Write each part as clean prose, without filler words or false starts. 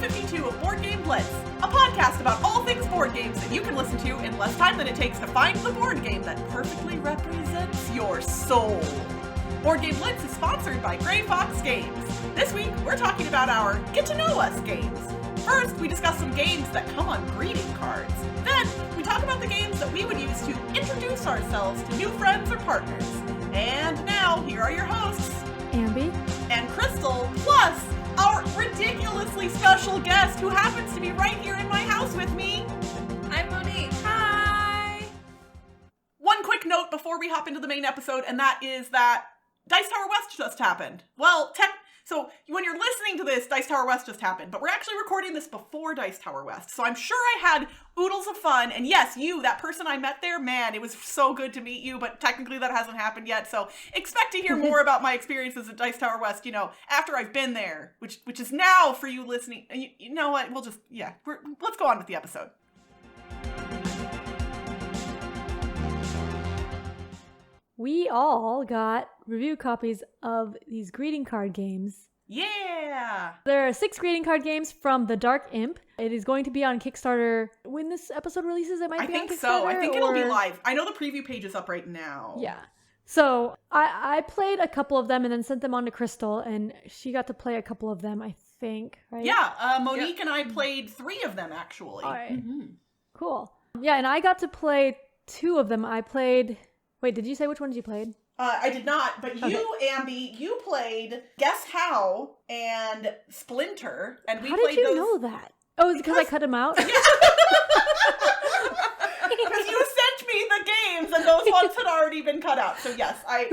52 of Board Game Blitz, a podcast about all things board games that you can listen to in less time than it takes to find the board game that perfectly represents your soul. Board Game Blitz is sponsored by Grey Fox Games. This week, we're talking about our Get to Know Us games. First, we discuss some games that come on greeting cards. Then, we talk about the games that we would use to introduce ourselves to new friends or partners. And now, here are your hosts, Ambie and Crystal, plus our ridiculously special guest who happens to be right here in my house with me. I'm Monique. Hi! One quick note before we hop into the main episode, and that is that Dice Tower West just happened. Well, so when you're listening to this, Dice Tower West just happened, but we're actually recording this before Dice Tower West, so I'm sure I had oodles of fun, and yes, you, that person I met there, man, it was so good to meet you, but technically that hasn't happened yet, so expect to hear more about my experiences at Dice Tower West, after I've been there, which is now for you listening. You know what, we'll just, let's go on with the episode. We all got review copies of these greeting card games. Yeah! There are 6 greeting card games from the Dark Imp. It is going to be on Kickstarter. When this episode releases, it might be on Kickstarter. I think it'll be live. I know the preview page is up right now. Yeah. So I played a couple of them and then sent them on to Crystal, and she got to play a couple of them, I think, right? Yeah, Monique and I played 3 of them, actually. All right. Mm-hmm. Cool. Yeah, and I got to play 2 of them. I played... Wait, did you say which ones you played? I did not, but you, Ambie, you played Guess How and Splinter, and we played played those... How did you those... know that? Oh, is it because I cut them out? Because you sent me the games, and those ones had already been cut out. So yes, I'm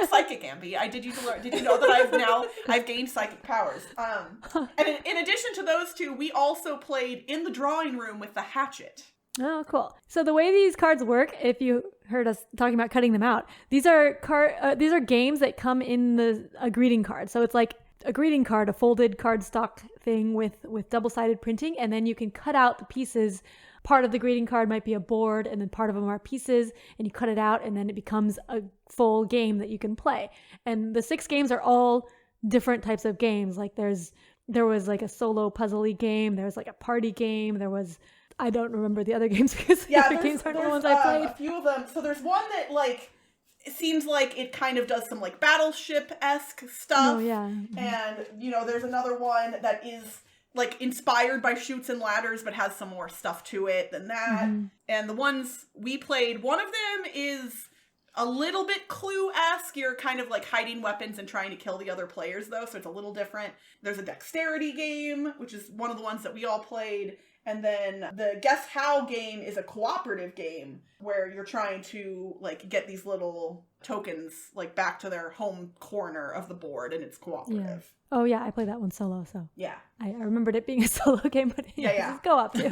psychic, Ambie. Did you know that I've gained psychic powers? And in addition to those 2, we also played In the Drawing Room with the Hatchet. Oh, cool. So the way these cards work, if you heard us talking about cutting them out, these are games that come in a greeting card. So it's like a greeting card, a folded cardstock thing with double-sided printing, and then you can cut out the pieces. Part of the greeting card might be a board, and then part of them are pieces, and you cut it out, and then it becomes a full game that you can play. And the 6 games are all different types of games. Like there was like a solo puzzle-y game, there was like a party game, there was... I don't remember the other games because the other games aren't the ones I played. A few of them. So there's one that it seems like it kind of does some Battleship-esque stuff. Oh yeah. Mm-hmm. And there's another one that is inspired by Chutes and Ladders, but has some more stuff to it than that. Mm-hmm. And the ones we played, one of them is a little bit Clue-esque. You're kind of hiding weapons and trying to kill the other players though, so it's a little different. There's a dexterity game, which is one of the ones that we all played. And then the Guess How game is a cooperative game where you're trying to get these little tokens back to their home corner of the board, and it's cooperative. Yeah. Oh yeah, I played that one solo, so yeah, I remembered it being a solo game, but it's co-op too.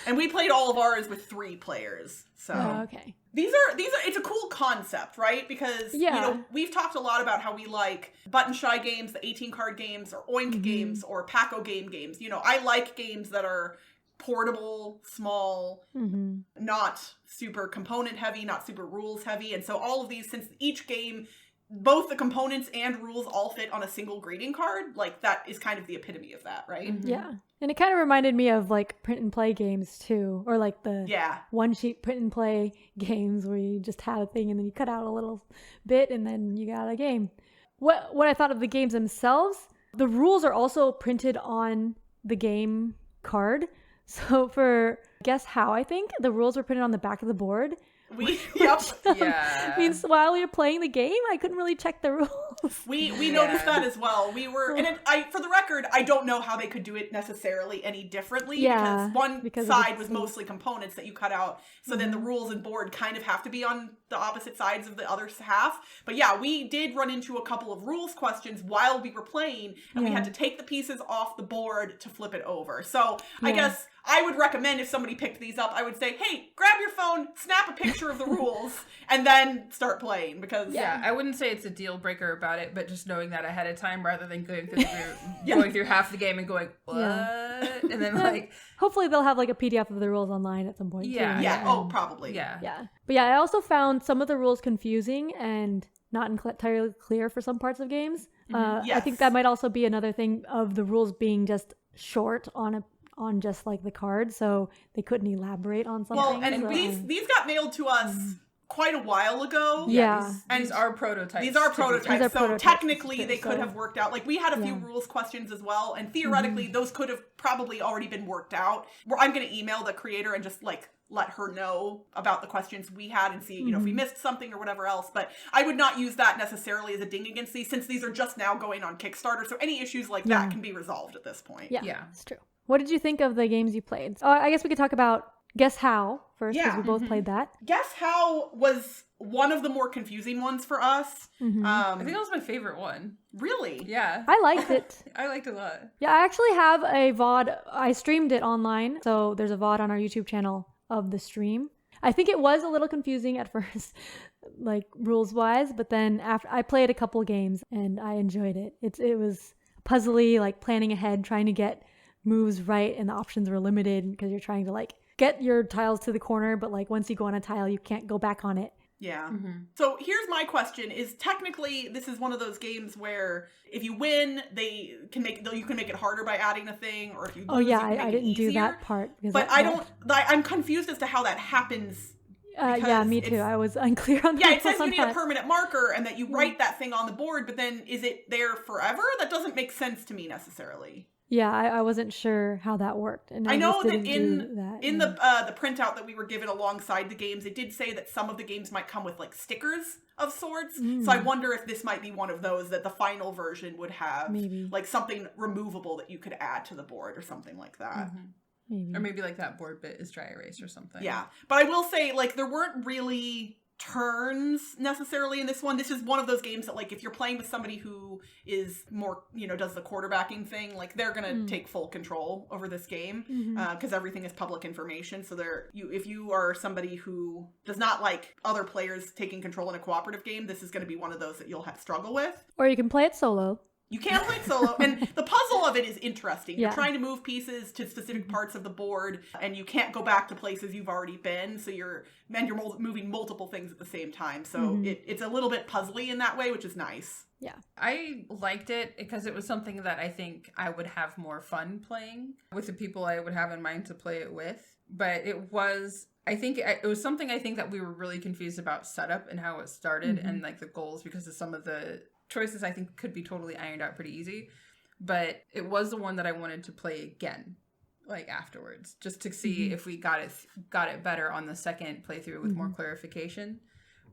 And we played all of ours with 3 players. So okay. These are it's a cool concept, right? Because we've talked a lot about how we like button shy games, the 18 card games, or Oink games, or Paco games. I like games that are portable, small, not super component heavy, not super rules heavy. And so all of these, since each game, both the components and rules all fit on a single greeting card, that is kind of the epitome of that, right? Mm-hmm. Yeah. And it kind of reminded me of print and play games too, or the one sheet print and play games where you just had a thing and then you cut out a little bit and then you got a game. What I thought of the games themselves, the rules are also printed on the game card. So for Guess How, I think the rules were printed on the back of the board. Yeah. Means while we were playing the game, I couldn't really check the rules. We noticed that as well. We were, and for the record, I don't know how they could do it necessarily any differently. Yeah, because side was mostly components that you cut out. So then the rules and board kind of have to be on the opposite sides of the other half. But yeah, we did run into a couple of rules questions while we were playing, and we had to take the pieces off the board to flip it over. So I guess I would recommend if somebody picked these up, I would say, hey, grab your phone, snap a picture of the rules, and then start playing, because... Yeah, I wouldn't say it's a deal breaker about it, but just knowing that ahead of time rather than going through going through half the game and going, what? Yeah. And then hopefully they'll have a PDF of the rules online at some point. Yeah. Too. Yeah. Oh, probably. Yeah. Yeah. But yeah, I also found some of the rules confusing and not entirely clear for some parts of games. Yes. I think that might also be another thing of the rules being just short on just like the card, so they couldn't elaborate on something. Well, and these got mailed to us quite a while ago. Yeah. These are prototypes. These are prototypes. So technically they could so- have worked out. Like we had a few rules questions as well, and theoretically those could have probably already been worked out. I'm going to email the creator and just like let her know about the questions we had and see, if we missed something or whatever else. But I would not use that necessarily as a ding against these, since these are just now going on Kickstarter. So any issues like that can be resolved at this point. Yeah, it's true. What did you think of the games you played? I guess we could talk about Guess How first, because we both played that. Guess How was one of the more confusing ones for us. I think that was my favorite one. Really? Yeah. I liked it. I liked it a lot. Yeah, I actually have a VOD. I streamed it online, so there's a VOD on our YouTube channel of the stream. I think it was a little confusing at first, like rules-wise, but then after I played a couple games and I enjoyed it. It was puzzly, like planning ahead, trying to get moves right, and the options were limited because you're trying to like get your tiles to the corner, but like once you go on a tile, you can't go back on it. Yeah. So here's my question: is technically this is one of those games where if you win, you can make it harder by adding a thing, or if you lose, I didn't do that part. But I'm confused as to how that happens. Yeah, me too. I was unclear on that. Yeah, it says you need a permanent marker and that you write that thing on the board, but then is it there forever? That doesn't make sense to me necessarily. Yeah, I wasn't sure how that worked, and I know that in the printout that we were given alongside the games, it did say that some of the games might come with like stickers of sorts. So I wonder if this might be one of those that the final version would have, like something removable that you could add to the board or something like that. Maybe. Or maybe like that board bit is dry erase or something. Yeah, but I will say like there weren't really turns necessarily in this one. This is one of those games that like if you're playing with somebody who is more does the quarterbacking thing, like they're gonna take full control over this game because everything is public information. So if you are somebody who does not like other players taking control in a cooperative game, this is going to be one of those that you'll struggle with. Or you can play it solo. You can play it solo, and the puzzle of it is interesting. You're trying to move pieces to specific parts of the board, and you can't go back to places you've already been, so you're moving multiple things at the same time. So it's a little bit puzzly in that way, which is nice. Yeah. I liked it because it was something that I think I would have more fun playing with the people I would have in mind to play it with. But it was something I think that we were really confused about setup and how it started and like the goals, because of some of the choices I think could be totally ironed out pretty easy. But it was the one that I wanted to play again, like afterwards, just to see if we got it better on the second playthrough with more clarification.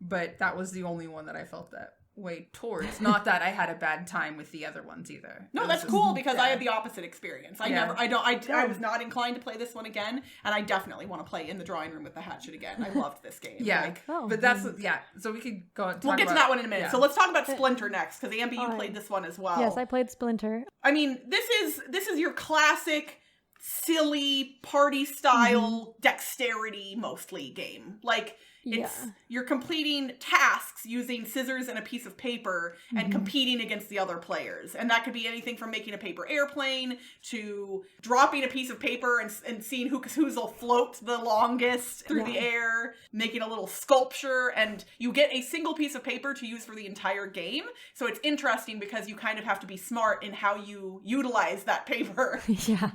But that was the only one that I felt that way towards. Not that I had a bad time with the other ones either. No, that's cool because I had the opposite experience. I was not inclined to play this one again, and I definitely want to play In the Drawing Room with the Hatchet again. I loved this game. Yeah, but that's so we could go. We'll get to that one in a minute. Yeah. So let's talk about Splinter next, because Ambie, you played this one as well. Yes, I played Splinter. I mean, this is your classic silly party style dexterity mostly game. Like you're completing tasks using scissors and a piece of paper and competing against the other players. And that could be anything from making a paper airplane to dropping a piece of paper and seeing who'll float the longest through the air, making a little sculpture, and you get a single piece of paper to use for the entire game. So it's interesting because you kind of have to be smart in how you utilize that paper. Yeah.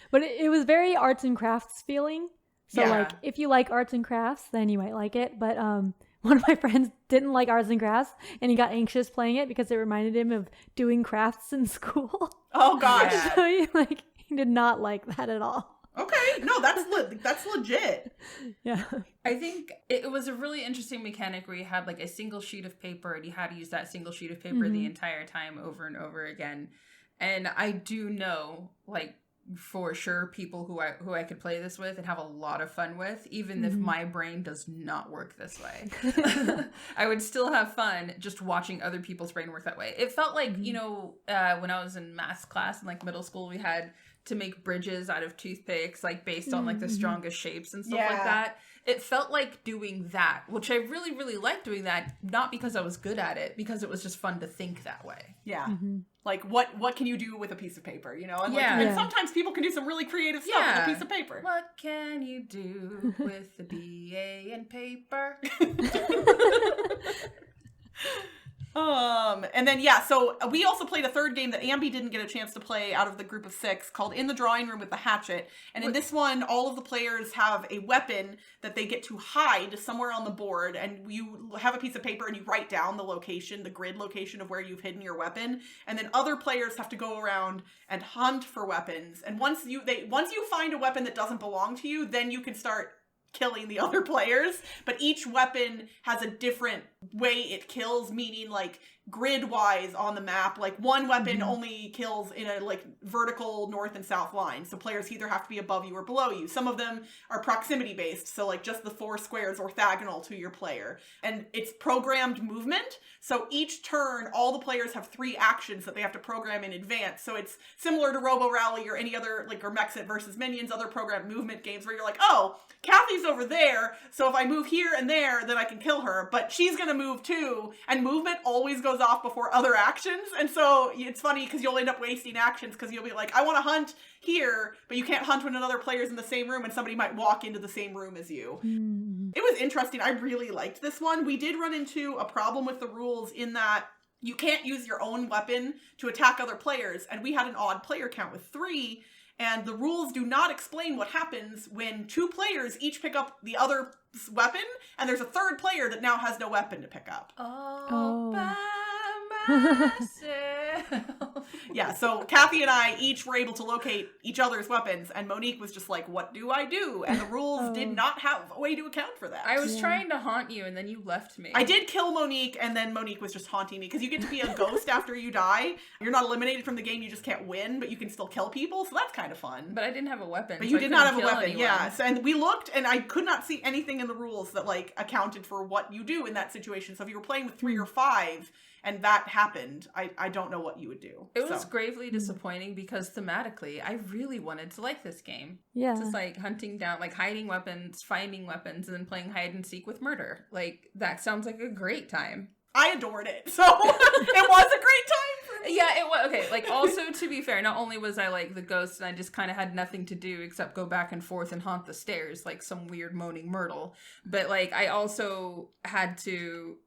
But it was very arts and crafts feeling. So like if you like arts and crafts, then you might like it. But one of my friends didn't like arts and crafts, and he got anxious playing it because it reminded him of doing crafts in school. Oh gosh. So he did not like that at all. Okay, no, that's legit. Yeah. I think it was a really interesting mechanic where you had like a single sheet of paper and you had to use that single sheet of paper the entire time over and over again. And I do know, like, for sure people who I could play this with and have a lot of fun with, even if my brain does not work this way. I would still have fun just watching other people's brain work that way. It felt like, when I was in math class in like middle school, we had to make bridges out of toothpicks, like based on like the strongest shapes and stuff like that. It felt like doing that, which I really, really liked doing that, not because I was good at it, because it was just fun to think that way. Yeah. Like, what can you do with a piece of paper, And, and sometimes people can do some really creative stuff with a piece of paper. What can you do with the BA and paper? And And then, so we also played a third game that Ambie didn't get a chance to play out of the group of 6 called In the Drawing Room with the Hatchet. And in this one, all of the players have a weapon that they get to hide somewhere on the board. And you have a piece of paper and you write down the location, the grid location of where you've hidden your weapon. And then other players have to go around and hunt for weapons. And once you find a weapon that doesn't belong to you, then you can start killing the other players. But each weapon has a different way it kills, meaning like grid-wise on the map, like one weapon only kills in a like vertical north and south line, so players either have to be above you or below you. Some of them are proximity based, so like just the 4 squares orthogonal to your player, and it's programmed movement. So each turn all the players have 3 actions that they have to program in advance. So it's similar to Robo Rally or any other, like, or Mexit versus Minions, other programmed movement games where you're like, oh, Kathy's over there, so if I move here and there, then I can kill her, but she's gonna move too, and movement always goes off before other actions. And so it's funny because you'll end up wasting actions because you'll be like, I want to hunt here, but you can't hunt when another player's in the same room and somebody might walk into the same room as you. It was interesting. I really liked this one. We did run into a problem with the rules in that you can't use your own weapon to attack other players, and we had an odd player count with 3, and the rules do not explain what happens when 2 players each pick up the other weapon, and there's a third player that now has no weapon to pick up. Oh. By myself. Yeah, so Kathy and I each were able to locate each other's weapons, and Monique was just like, what do I do? And the rules did not have a way to account for that. I was trying to haunt you, and then you left me. I did kill Monique, and then Monique was just haunting me, because you get to be a ghost after you die. You're not eliminated from the game, you just can't win, but you can still kill people, so that's kind of fun. But I didn't have a weapon. But you did not have a weapon, yeah. So, and we looked, and I could not see anything in the rules that, like, accounted for what you do in that situation. So if you were playing with 3 or 5, and that happened, I don't know what you would do. It was gravely disappointing because thematically, I really wanted to like this game. Yeah. Just like hunting down, like hiding weapons, finding weapons, and then playing hide and seek with murder. Like, that sounds like a great time. I adored it. So it was a great time for me. Yeah, it was. Okay, like, also, to be fair, not only was I like the ghost and I just kind of had nothing to do except go back and forth and haunt the stairs like some weird moaning myrtle, but like I also had to...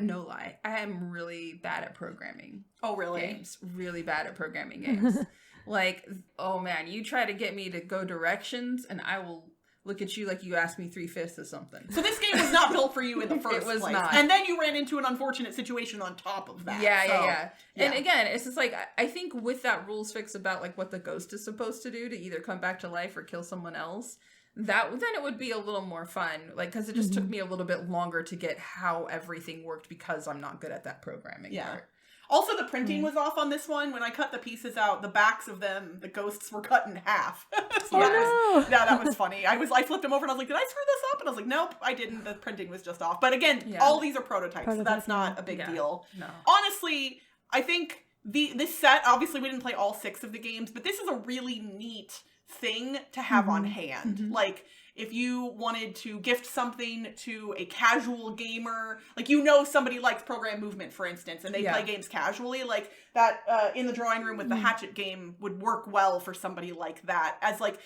no lie, I am really bad at programming. Oh, really? Games. Really bad at programming games. Like, oh man, you try to get me to go directions and I will look at you like you asked me 3/5 of something. So this game was not built for you in the first It was place. not. And then you ran into an unfortunate situation on top of that. Yeah. And again, it's just like, I think with that rules fix about like what the ghost is supposed to do to either come back to life or kill someone else, then it would be a little more fun, like, because it just took me a little bit longer to get how everything worked because I'm not good at that programming part. Also, the printing was off on this one. When I cut the pieces out, the backs of them, the ghosts were cut in half. So that was funny. I flipped them over and I was like, did I screw this up? And I was like, nope, I didn't. The printing was just off. But again, all these are prototypes, so that's not a big deal. No. Honestly, I think this set, obviously we didn't play all 6 of the games, but this is a really neat thing to have on hand. Like, if you wanted to gift something to a casual gamer, like, somebody likes program movement, for instance, and they play games casually, like that In the Drawing Room with the Hatchet game would work well for somebody like that. As like,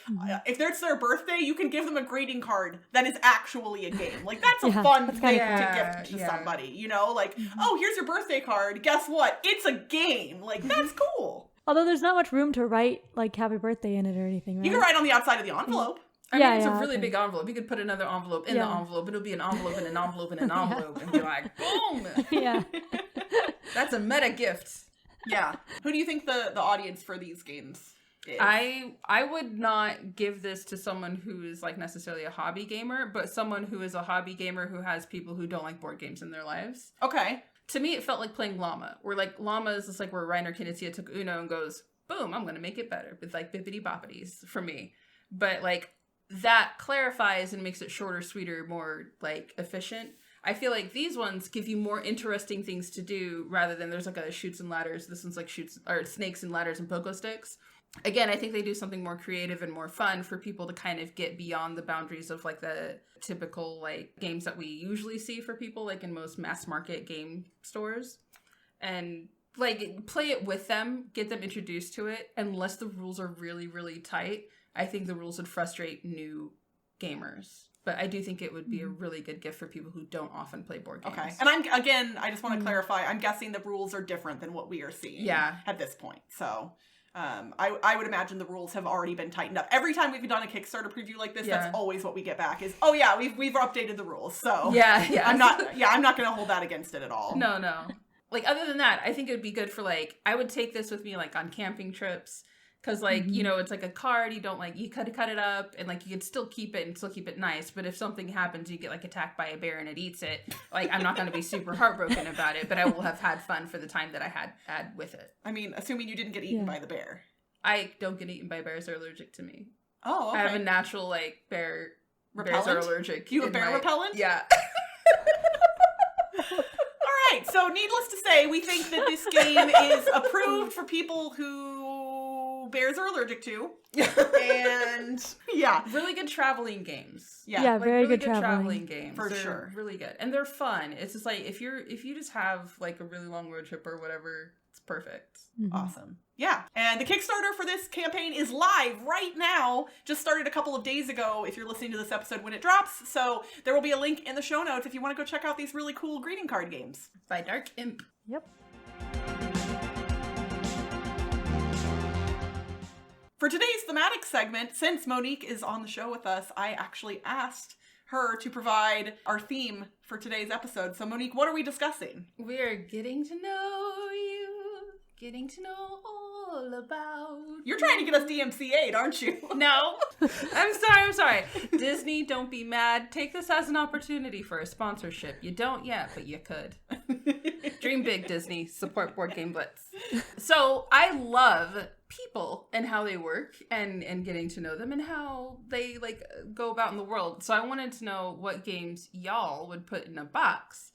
if it's their birthday, you can give them a greeting card that is actually a game. Like, that's a fun thing to gift to somebody, you know? Like, oh, here's your birthday card. Guess what? It's a game. Like, that's cool. Although there's not much room to write, like, happy birthday in it or anything, right? You can write on the outside of the envelope. I mean, it's a really big envelope. You could put another envelope in the envelope, and it'll be an envelope and an envelope and an envelope, and be like, boom! Yeah. That's a meta gift. Yeah. Who do you think the audience for these games is? I would not give this to someone who is, like, necessarily a hobby gamer, but someone who is a hobby gamer who has people who don't like board games in their lives. Okay. To me, it felt like playing L.L.A.M.A, where, like, L.L.A.M.A is just like where Reiner Knizia took Uno and goes, boom, I'm going to make it better with, like, bippity boppities for me. But, like, that clarifies and makes it shorter, sweeter, more, like, efficient. I feel like these ones give you more interesting things to do rather than there's, like, a shoots and ladders. This one's, like, snakes and ladders and pogo sticks. Again, I think they do something more creative and more fun for people to kind of get beyond the boundaries of, like, the typical, like, games that we usually see for people, like, in most mass market game stores. And, like, play it with them, get them introduced to it, unless the rules are really, really tight. I think the rules would frustrate new gamers. But I do think it would be a really good gift for people who don't often play board games. Okay. And I just want to clarify, I'm guessing the rules are different than what we are seeing at this point. So I would imagine the rules have already been tightened up. Every time we've done a Kickstarter preview like this, that's always what we get back is, oh yeah, we've updated the rules. So yeah. I'm not going to hold that against it at all. No. Like, other than that, I think it would be good for, like, I would take this with me, like, on camping trips. Because, like, you know, it's like a card, you could cut it up, and, like, you could still keep it and still keep it nice. But if something happens, you get, like, attacked by a bear and it eats it, like, I'm not going to be super heartbroken about it, but I will have had fun for the time that I had with it. I mean, assuming you didn't get eaten by the bear. I don't get eaten by bears. They're allergic to me. Oh, okay. I have a natural, like, bears are allergic. You have bear repellent? Yeah. Right, so needless to say, we think that this game is approved for people who bears are allergic to. And really good traveling games. Yeah, like, very really good traveling games. For they're sure. Really good. And they're fun. It's just like if you just have like a really long road trip or whatever, it's perfect. Awesome. Yeah. And the Kickstarter for this campaign is live right now. Just started a couple of days ago if you're listening to this episode when it drops. So there will be a link in the show notes if you want to go check out these really cool greeting card games. By Dark Imp. Yep. For today's thematic segment, since Monique is on the show with us, I actually asked her to provide our theme for today's episode. So Monique, what are we discussing? We're getting to know you. Getting to know all about You're trying to get us DMCA'd, aren't you? No. I'm sorry. Disney, don't be mad. Take this as an opportunity for a sponsorship. You don't yet, but you could. Dream big, Disney. Support Board Game Blitz. So I love people and how they work and getting to know them and how they like go about in the world. So I wanted to know what games y'all would put in a box.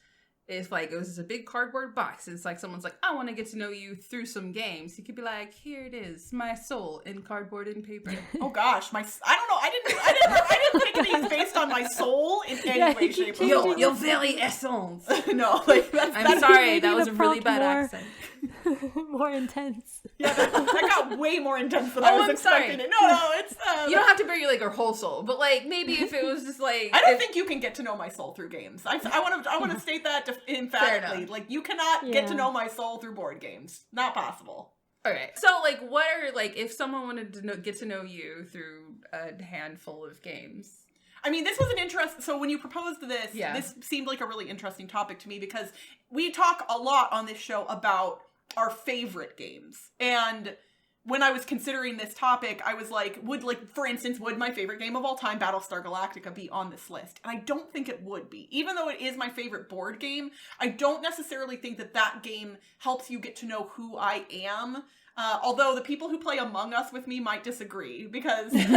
If, like, it was just a big cardboard box. It's like someone's like, I want to get to know you through some games. You could be like, here it is, my soul in cardboard and paper. Oh, gosh. I don't know. I didn't pick these based on my soul in any way, shape, or form. Your very essence. No, like, I'm sorry. That was a really bad accent. More intense. Yeah, that got way more intense than I was expecting it. No, it's... you don't have to bury, like, her whole soul. But, like, maybe if it was just, like... I don't think you can get to know my soul through games. I want to state that emphatically. Like, you cannot get to know my soul through board games. Not possible. Okay. So, like, what are, like, if someone wanted to get to know you through a handful of games... I mean, this was an interesting... So when you proposed this, this seemed like a really interesting topic to me because we talk a lot on this show about our favorite games. And when I was considering this topic, I was like, would my favorite game of all time, Battlestar Galactica, be on this list? And I don't think it would be. Even though it is my favorite board game, I don't necessarily think that game helps you get to know who I am. Although the people who play Among Us with me might disagree because they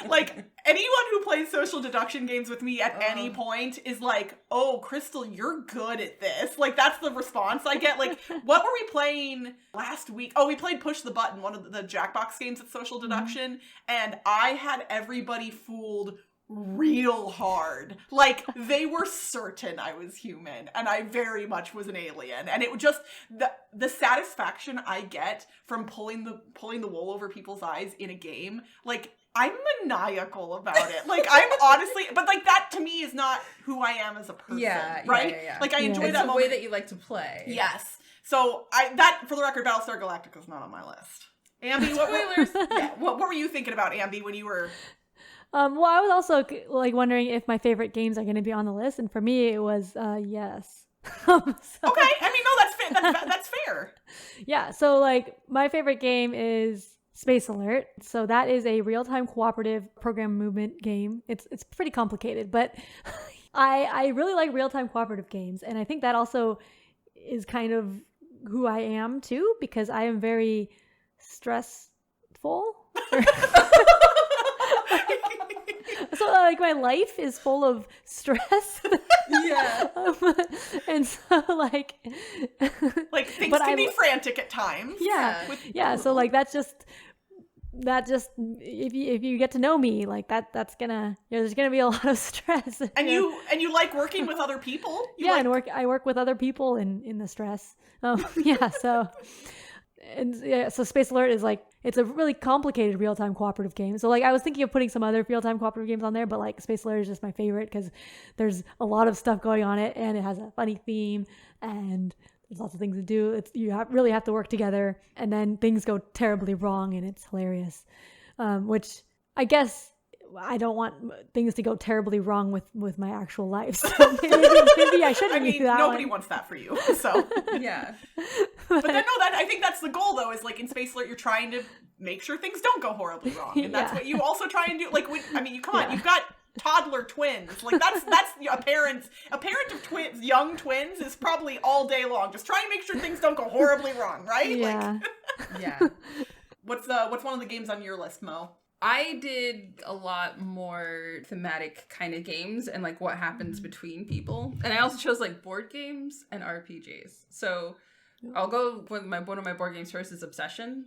like anyone who plays social deduction games with me at any point is like, oh, Crystal, you're good at this. Like, that's the response I get. Like, what were we playing last week? Oh, we played Push the Button, one of the Jackbox games at social deduction. And I had everybody fooled real hard. Like, they were certain I was human and I very much was an alien, and it would just the satisfaction I get from pulling the wool over people's eyes in a game, like, I'm maniacal about it. Like, I'm honestly, but like, that to me is not who I am as a person, right? Yeah. Like, I enjoy that the way that you like to play. Yes. So for the record, Battlestar Galactica is not on my list. Ambie, what were you thinking about, Ambie, when you were... Well, I was also like wondering if my favorite games are going to be on the list, and for me, it was yes. Okay, I mean, no, that's fair. Yeah, so like my favorite game is Space Alert. So that is a real-time cooperative program movement game. It's pretty complicated, but I really like real-time cooperative games, and I think that also is kind of who I am too, because I am very stressful. So, like, my life is full of stress. Yeah. And so, like things can be frantic at times. Yeah. So, like, that's just if you get to know me, like, that's gonna, there's gonna be a lot of stress. And you like working with other people. I work with other people in the stress. So. And yeah, so Space Alert is like, it's a really complicated real-time cooperative game. So like I was thinking of putting some other real-time cooperative games on there, but like Space Alert is just my favorite because there's a lot of stuff going on it, and it has a funny theme, and there's lots of things to do. Really have to work together, and then things go terribly wrong, and it's hilarious. Which I guess I don't want things to go terribly wrong with my actual life. So maybe I shouldn't. I mean, nobody wants that for you. So yeah. But then I think that's the goal though. Is like in Space Alert, you're trying to make sure things don't go horribly wrong, and that's what you also try and do. Like, come on, you've got toddler twins. Like that's a parent of twins, young twins, is probably all day long just trying to make sure things don't go horribly wrong, right? Yeah. Like, yeah. What's one of the games on your list, Mo? I did a lot more thematic kind of games and like what happens between people. And I also chose like board games and RPGs. So I'll go with one of my board games first is Obsession.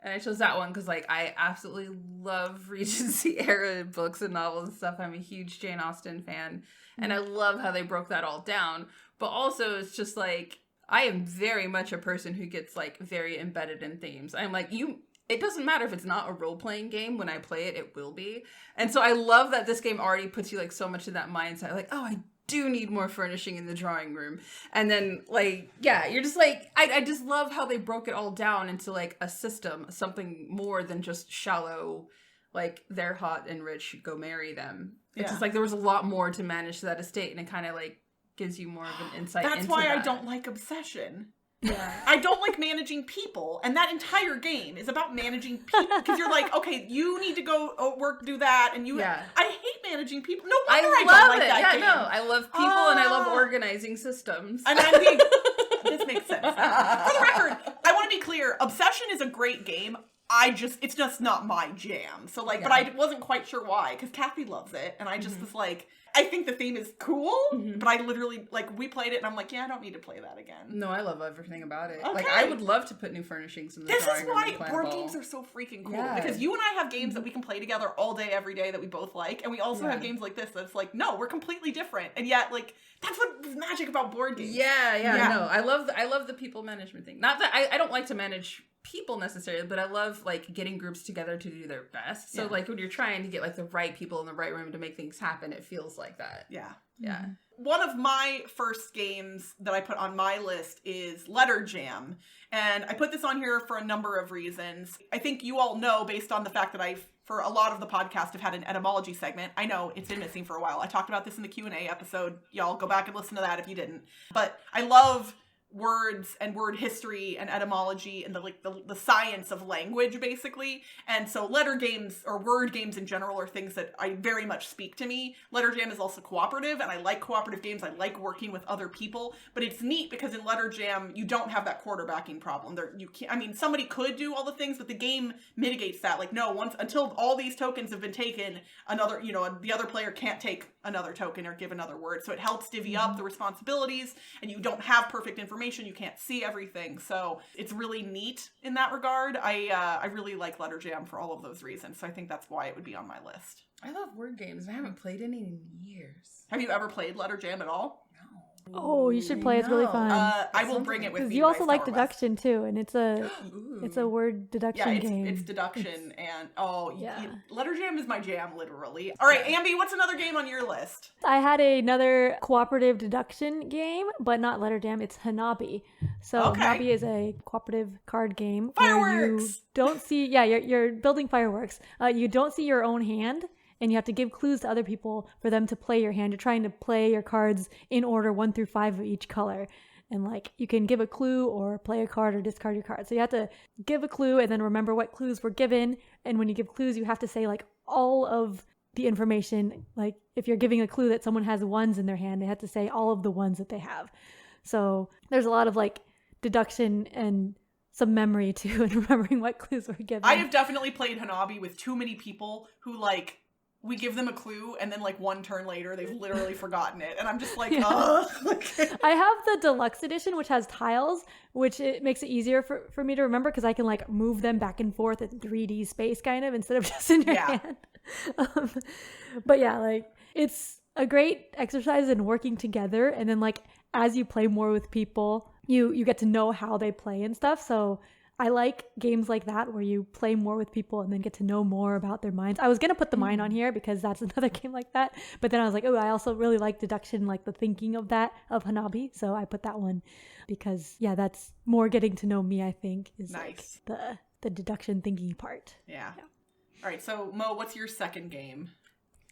And I chose that one because like I absolutely love Regency era books and novels and stuff. I'm a huge Jane Austen fan. And I love how they broke that all down. But also it's just like, I am very much a person who gets like very embedded in themes. I'm like, it doesn't matter if it's not a role-playing game. When I play it, it will be. And so I love that this game already puts you like so much in that mindset. Like, oh, I do need more furnishing in the drawing room. And then like, yeah, you're just like, I just love how they broke it all down into like a system, something more than just shallow, like they're hot and rich, go marry them. It's just like there was a lot more to manage that estate, and it kind of like gives you more of an insight into that. That's why I don't like Obsession. Yeah. I don't like managing people, and that entire game is about managing people, because you're like, okay, you need to go work, do that, and I hate managing people. No wonder I don't like that game. No, I love people and I love organizing systems. And this makes sense. For the record, I want to be clear, Obsession is a great game. It's just not my jam. So like, but I wasn't quite sure why, because Kathy loves it, and I just was like, I think the theme is cool, but I literally, like, we played it, and I'm like, yeah, I don't need to play that again. No, I love everything about it. Okay. Like, I would love to put new furnishings in the drawing room. This is why board games are so freaking cool. Yeah. Because you and I have games that we can play together all day, every day, that we both like, and we also have games like this that's like, no, we're completely different, and yet, like, that's what's magic about board games. Yeah. No, I love the people management thing. Not that I don't like to manage people necessarily, but I love like getting groups together to do their best. So like when you're trying to get like the right people in the right room to make things happen, it feels like that. Yeah. Mm-hmm. One of my first games that I put on my list is Letter Jam. And I put this on here for a number of reasons. I think you all know, based on the fact that for a lot of the podcast, have had an etymology segment. I know it's been missing for a while. I talked about this in the Q&A episode. Y'all go back and listen to that if you didn't. But I love words and word history and etymology and the science of language, basically. And so letter games or word games in general are things that I very much speak to me. Letter Jam is also cooperative, and I like cooperative games. I like working with other people, but it's neat because in Letter Jam you don't have that quarterbacking problem. Somebody could do all the things, but the game mitigates that. Like, no, until all these tokens have been taken, the other player can't take another token or give another word. So it helps divvy up the responsibilities, and you don't have perfect information. You can't see everything. So it's really neat in that regard. I really like Letter Jam for all of those reasons. So I think that's why it would be on my list. I love word games. I haven't played any in years. Have you ever played Letter Jam at all? Oh, you should play. It's really fun. I will bring it with me. You also like deduction too, and it's a word deduction game. It's deduction, and Letter Jam is my jam, literally. All right, Ambie, what's another game on your list? I had another cooperative deduction game, but not Letter Jam. It's Hanabi. So Hanabi is a cooperative card game. Fireworks! Where you don't see. Yeah, you're building fireworks. You don't see your own hand. And you have to give clues to other people for them to play your hand. You're trying to play your cards in order 1 through 5 of each color. And like you can give a clue or play a card or discard your card. So you have to give a clue and then remember what clues were given. And when you give clues, you have to say like all of the information. Like if you're giving a clue that someone has 1s in their hand, they have to say all of the 1s that they have. So there's a lot of like deduction and some memory too, and remembering what clues were given. I have definitely played Hanabi with too many people who like, we give them a clue, and then, like, 1 turn later, they've literally forgotten it. And I'm just like, ugh. I have the deluxe edition, which has tiles, which it makes it easier for me to remember, because I can, like, move them back and forth in 3D space, kind of, instead of just in your hand. But, yeah, like, it's a great exercise in working together. And then, like, as you play more with people, you get to know how they play and stuff. So I like games like that where you play more with people and then get to know more about their minds. I was going to put the mind on here because that's another game like that. But then I was like, oh, I also really like deduction, like the thinking of Hanabi. So I put that one because, yeah, that's more getting to know me, I think, is nice. Like the deduction thinking part. Yeah. All right. So, Mo, what's your second game?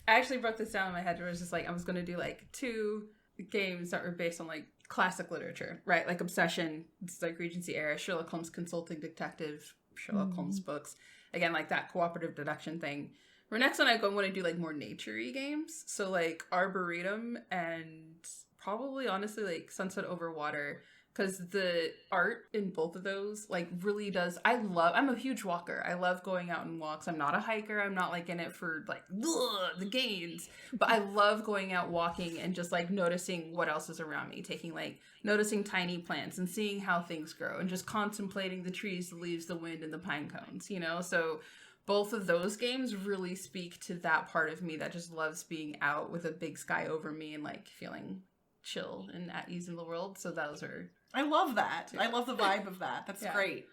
I actually broke this down in my head where it was just like, I was going to do like 2 games that were based on like classic literature, right? Like Obsession, it's like Regency era, Sherlock Holmes Consulting Detective, Sherlock Holmes books. Again, like that cooperative deduction thing. For next one, I want to do like more nature-y games. So like Arboretum and probably honestly like Sunset Over Water. Because the art in both of those, like, really does... I'm a huge walker. I love going out on walks. I'm not a hiker. I'm not, like, in it for, like, the gains. But I love going out walking and just, like, noticing what else is around me. Noticing tiny plants and seeing how things grow. And just contemplating the trees, the leaves, the wind, and the pine cones, you know? So both of those games really speak to that part of me that just loves being out with a big sky over me and, like, feeling chill and at ease in the world. So those are... I love that. I love the vibe of that. That's great.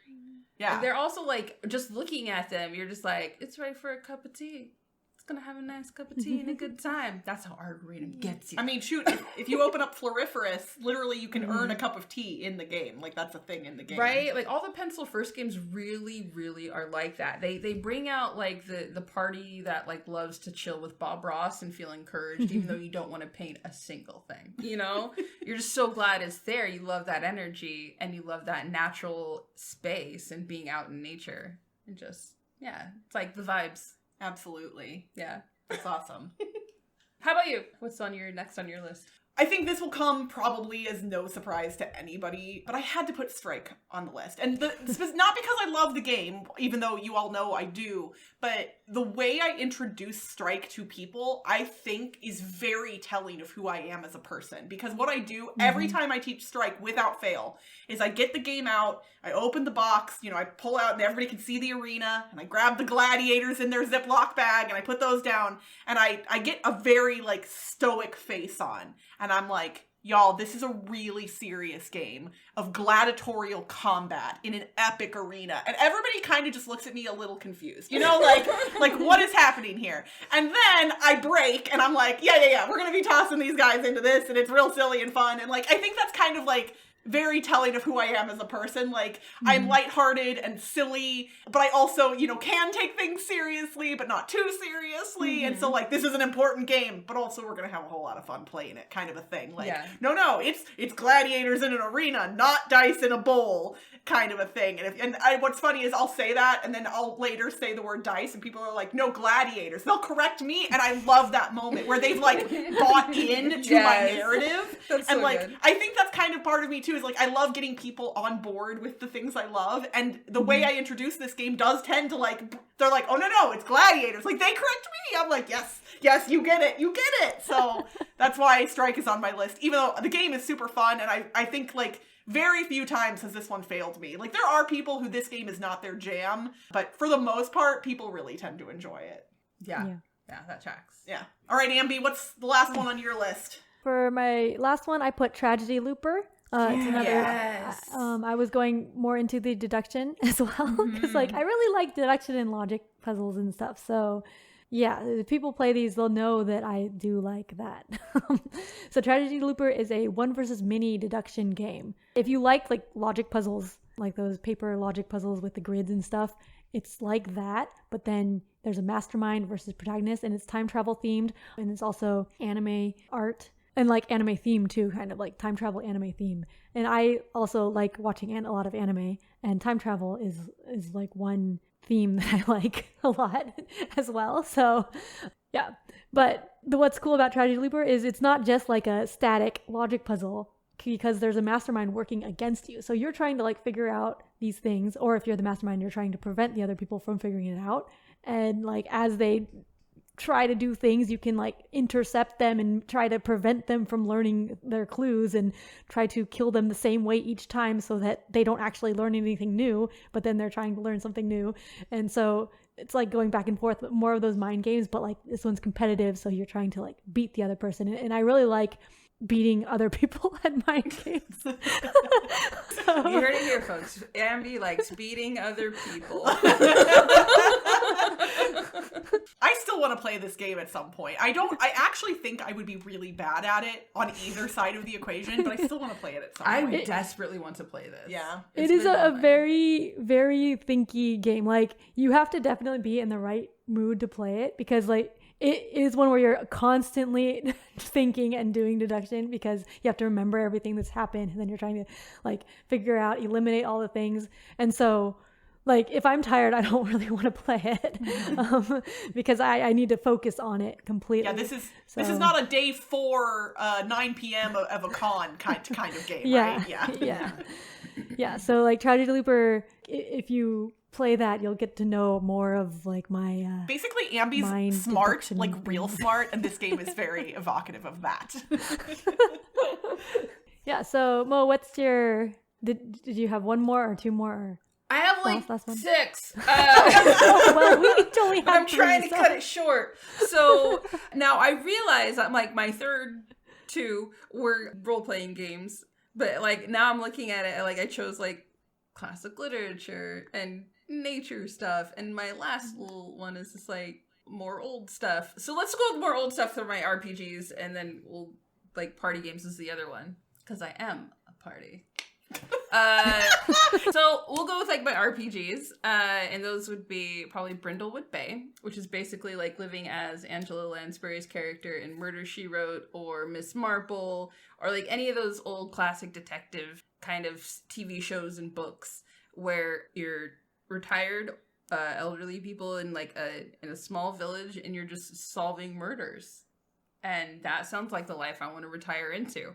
Yeah. And they're also like, just looking at them, you're just like, it's ready for a cup of tea. It's going to have a nice cup of tea and a good time. That's how Arboretum gets you. I mean, shoot, if you open up Floriferous, literally you can earn a cup of tea in the game. Like, that's a thing in the game. Right? Like, all the Pencil First games really, really are like that. They bring out, like, the party that, like, loves to chill with Bob Ross and feel encouraged, even though you don't want to paint a single thing, you know? You're just so glad it's there. You love that energy, and you love that natural space and being out in nature. And just, yeah, it's like the vibes. Absolutely. Yeah. That's awesome. How about you? What's next on your list? I think this will come probably as no surprise to anybody, but I had to put Strike on the list. And not because I love the game, even though you all know I do, but the way I introduce Strike to people, I think is very telling of who I am as a person. Because what I do every time I teach Strike without fail is I get the game out, I open the box, I pull out and everybody can see the arena, and I grab the gladiators in their Ziploc bag and I put those down, and I get a very like stoic face on. And I'm like, y'all, this is a really serious game of gladiatorial combat in an epic arena. And everybody kind of just looks at me a little confused. Like what is happening here? And then I break and I'm like, yeah, we're going to be tossing these guys into this and it's real silly and fun. And like, I think that's kind of like very telling of who I am as a person. Like, I'm lighthearted and silly, but I also, can take things seriously, but not too seriously. And so, like, this is an important game, but also we're gonna have a whole lot of fun playing it, kind of a thing. Like, no, it's gladiators in an arena, not dice in a bowl, kind of a thing. And what's funny is I'll say that, and then I'll later say the word dice, and people are like, no, gladiators. They'll correct me, and I love that moment where they've, like, bought into my narrative. That's and, so like, good. I think that's kind of part of me, too, is like I love getting people on board with the things I love, and the way I introduce this game does tend to like, they're like, oh no, it's gladiators. Like, they correct me. I'm like, yes, you get it. So that's why Strike is on my list, even though the game is super fun, and I think like very few times has this one failed me. Like, there are people who this game is not their jam, but for the most part, people really tend to enjoy it. Yeah, that tracks. Yeah. All right, Ambie, what's the last one on your list? For my last one, I put Tragedy Looper. It's another. Yes. I was going more into the deduction as well because, like, I really like deduction and logic puzzles and stuff. So, yeah, if people play these, they'll know that I do like that. So, Tragedy Looper is a 1 versus mini deduction game. If you like logic puzzles, like those paper logic puzzles with the grids and stuff, it's like that. But then there's a mastermind versus protagonist, and it's time travel themed, and it's also anime art. And like anime theme too, kind of like time travel anime theme. And I also like watching a lot of anime, and time travel is like one theme that I like a lot as well. So yeah, but what's cool about Tragedy Looper is it's not just like a static logic puzzle, because there's a mastermind working against you. So you're trying to like figure out these things, or if you're the mastermind, you're trying to prevent the other people from figuring it out. And like as they try to do things, you can like intercept them and try to prevent them from learning their clues and try to kill them the same way each time so that they don't actually learn anything new, but then they're trying to learn something new. And so it's like going back and forth, but more of those mind games, but like this one's competitive, so you're trying to like beat the other person. And I really like beating other people at mind games. So, you heard it here, folks. Ambie likes beating other people. I still want to play this game at some point. I actually think I would be really bad at it on either side of the equation, but I still want to play it at some point. I desperately want to play this. Yeah. It is a very, very thinky game. Like, you have to definitely be in the right mood to play it, because like it is one where you're constantly thinking and doing deduction, because you have to remember everything that's happened, and then you're trying to like figure out, eliminate all the things. And so like, if I'm tired, I don't really want to play it because I need to focus on it completely. Yeah, this is not a day 4, 9 p.m. of a con kind of game, right? Yeah. So like Tragedy Looper, if you play that, you'll get to know more of like my basically Ambie's smart, like real smart, and this game is very evocative of that. Yeah. So Mo, what's your? Did you have one more or two more? Or? I have like last one? 6. Well, we only have I'm 3, trying to cut it short. So now I realize I'm like my third 2 were role-playing games, but like now I'm looking at it like I chose like classic literature and nature stuff, and my last little one is just like more old stuff. So let's go with more old stuff for my RPGs, and then we'll like party games is the other one, because I am a party. So we'll go with like my RPGs, and those would be probably Brindlewood Bay, which is basically like living as Angela Lansbury's character in Murder, She Wrote, or Miss Marple, or like any of those old classic detective kind of TV shows and books where you're retired elderly people in like in a small village, and you're just solving murders. And that sounds like the life I want to retire into.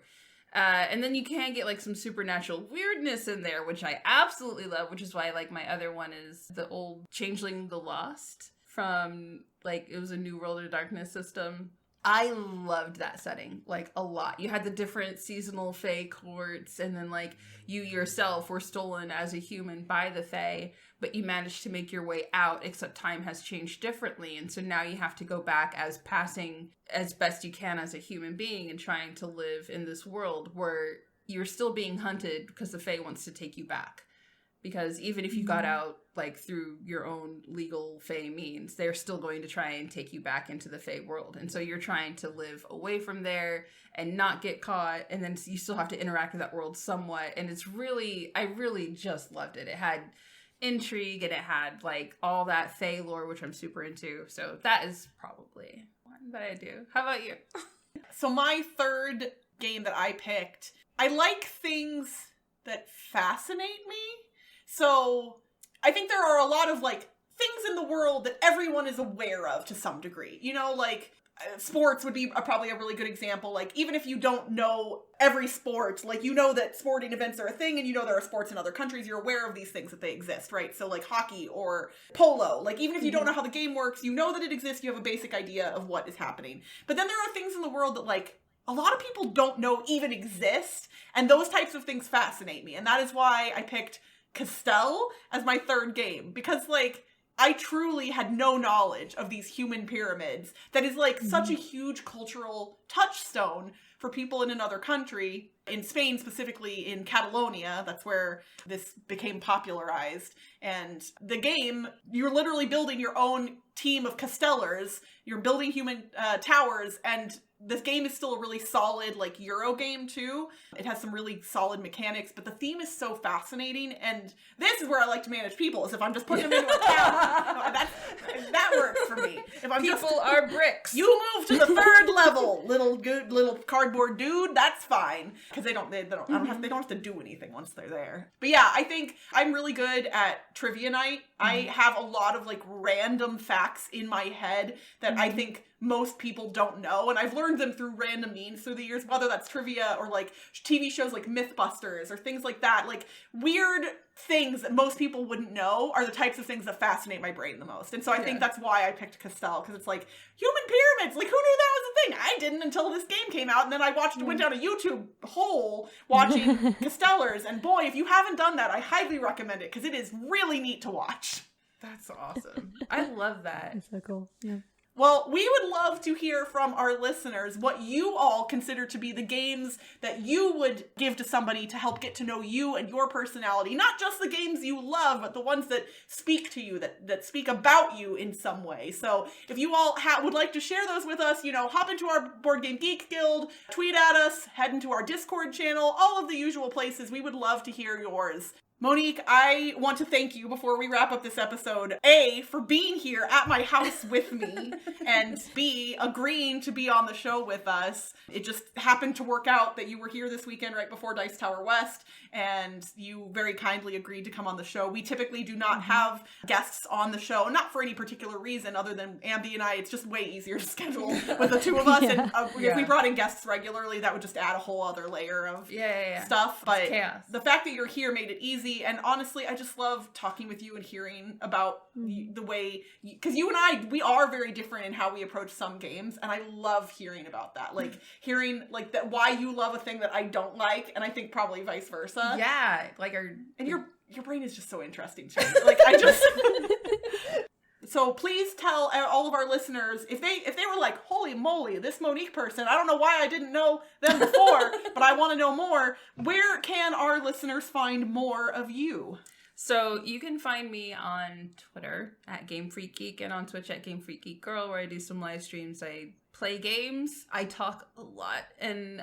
And then you can get like some supernatural weirdness in there, which I absolutely love, which is why like my other one is the old Changeling the Lost from like, it was a New World of Darkness system. I loved that setting like a lot. You had the different seasonal fae courts, and then like you yourself were stolen as a human by the fae, but you managed to make your way out, except time has changed differently. And so now you have to go back as passing as best you can as a human being and trying to live in this world where you're still being hunted because the fae wants to take you back. Because even if you got out like through your own legal fae means, they're still going to try and take you back into the fae world. And so you're trying to live away from there and not get caught, and then you still have to interact with that world somewhat. And it's really, I really just loved it. It had intrigue, and it had like all that fae lore, which I'm super into. So that is probably one that I do. How about you? So my third game that I picked, I like things that fascinate me. So I think there are a lot of like things in the world that everyone is aware of to some degree. You know, like sports would be probably a really good example. Like even if you don't know every sport, like you know that sporting events are a thing, and you know there are sports in other countries, you're aware of these things that they exist, right? So like hockey or polo, like even if you don't know how the game works, you know that it exists, you have a basic idea of what is happening. But then there are things in the world that like a lot of people don't know even exist, and those types of things fascinate me. And that is why I picked Castell as my third game, because like I truly had no knowledge of these human pyramids that is like such a huge cultural touchstone for people in another country. In Spain, specifically in Catalonia, that's where this became popularized. And the game, you're literally building your own team of Castellers, you're building human towers, and this game is still a really solid, like, Euro game, too. It has some really solid mechanics, but the theme is so fascinating, and this is where I like to manage people, is if I'm just putting them into a town. That works for me. If I'm People are bricks. You move to the 3rd level, little cardboard dude, that's fine. Because they don't have to do anything once they're there. But yeah, I think I'm really good at trivia night. I have a lot of, like, random facts in my head that I think most people don't know, and I've learned them through random means through the years, whether that's trivia or like TV shows like Mythbusters or things like that. Like weird things that most people wouldn't know are the types of things that fascinate my brain the most. And so I think that's why I picked Castell, because it's like human pyramids, like who knew that was a thing? I didn't until this game came out, and then I went down a YouTube hole watching Castellers, and boy, if you haven't done that, I highly recommend it, because it is really neat to watch. That's awesome. I love that. That's so cool. Yeah. Well, we would love to hear from our listeners what you all consider to be the games that you would give to somebody to help get to know you and your personality. Not just the games you love, but the ones that speak to you, that speak about you in some way. So if you all would like to share those with us, hop into our Board Game Geek Guild, tweet at us, head into our Discord channel, all of the usual places. We would love to hear yours. Monique, I want to thank you before we wrap up this episode, A, for being here at my house with me, and B, agreeing to be on the show with us. It just happened to work out that you were here this weekend right before Dice Tower West, and you very kindly agreed to come on the show. We typically do not have guests on the show, not for any particular reason other than Ambie and I. It's just way easier to schedule with the two of us, and if we brought in guests regularly, that would just add a whole other layer of stuff. But the fact that you're here made it easy. And honestly, I just love talking with you and hearing about the way, because you and I, we are very different in how we approach some games, and I love hearing about that. Like hearing like that why you love a thing that I don't like, and I think probably vice versa. Yeah, and your brain is just so interesting to me. Like I just. So please tell all of our listeners, if they were like, holy moly, this Monique person, I don't know why I didn't know them before, but I want to know more, where can our listeners find more of you? So you can find me on Twitter at Game Freak Geek and on Twitch at Game Freak Geek Girl, where I do some live streams. I play games. I talk a lot, and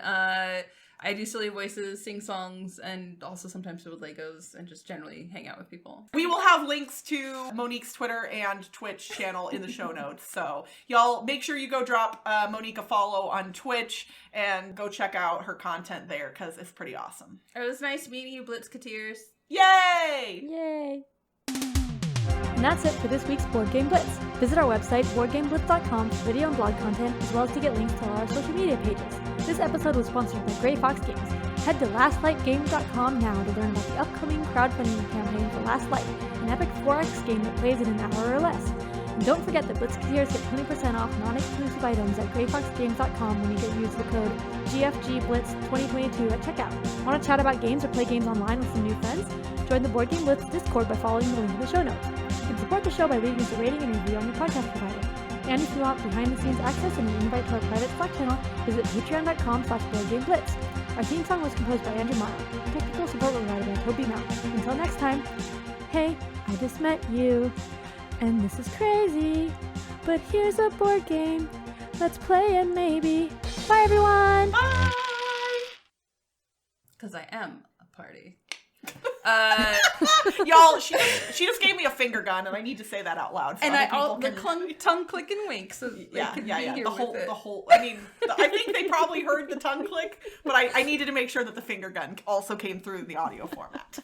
I do silly voices, sing songs, and also sometimes build Legos and just generally hang out with people. We will have links to Monique's Twitter and Twitch channel in the show notes. So y'all make sure you go drop Monique a follow on Twitch and go check out her content there because it's pretty awesome. It was nice meeting you, Blitzketeers. Yay! Yay! And that's it for this week's Board Game Blitz. Visit our website, boardgameblitz.com, for video and blog content, as well as to get links to all our social media pages. This episode was sponsored by Grey Fox Games. Head to lastlightgames.com now to learn about the upcoming crowdfunding campaign for Last Light, an epic 4X game that plays in an hour or less. And don't forget that Blitzketeers get 20% off non-exclusive items at greyfoxgames.com when you use the code GFGBLITZ2022 at checkout. Want to chat about games or play games online with some new friends? Join the Board Game Blitz Discord by following the link in the show notes. You can support the show by leaving us a rating and review on your podcast provider. And if you want behind-the-scenes access and an invite to our private Slack channel, visit patreon.com/BoardGameBlitz. Our theme song was composed by Andrew Morrow. Technical support was provided by Toby Mount. Until next time, hey, I just met you, and this is crazy, but here's a board game. Let's play it maybe. Bye, everyone! Bye! Because I am a party. Y'all, she just gave me a finger gun, and I need to say that out loud. And tongue click and wink, so yeah. The whole. I mean, I think they probably heard the tongue click, but I needed to make sure that the finger gun also came through the audio format.